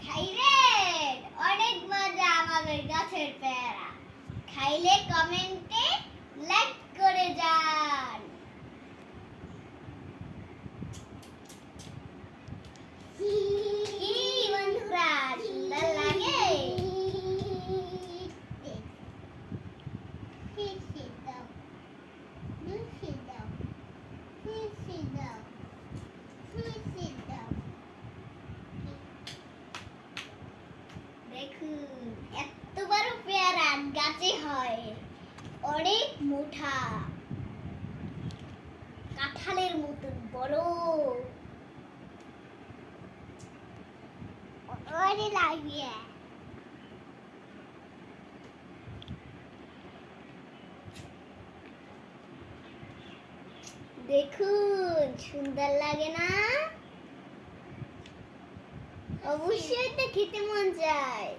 খাইরে অনেক মজা আমাদের গাছের পেয়ারা। খাইলে কমেন্টে লাইক করে যান। কি বন্ধুরা সুন্দর লাগে? দেখুন এত বড় পেয়ারা গাছে হয়, অনেক মোটা, কাঁঠালের মতো বড়। অনেক লাগে। দেখুন সুন্দর লাগে না? অবশ্যই তো খেতে মন চায়।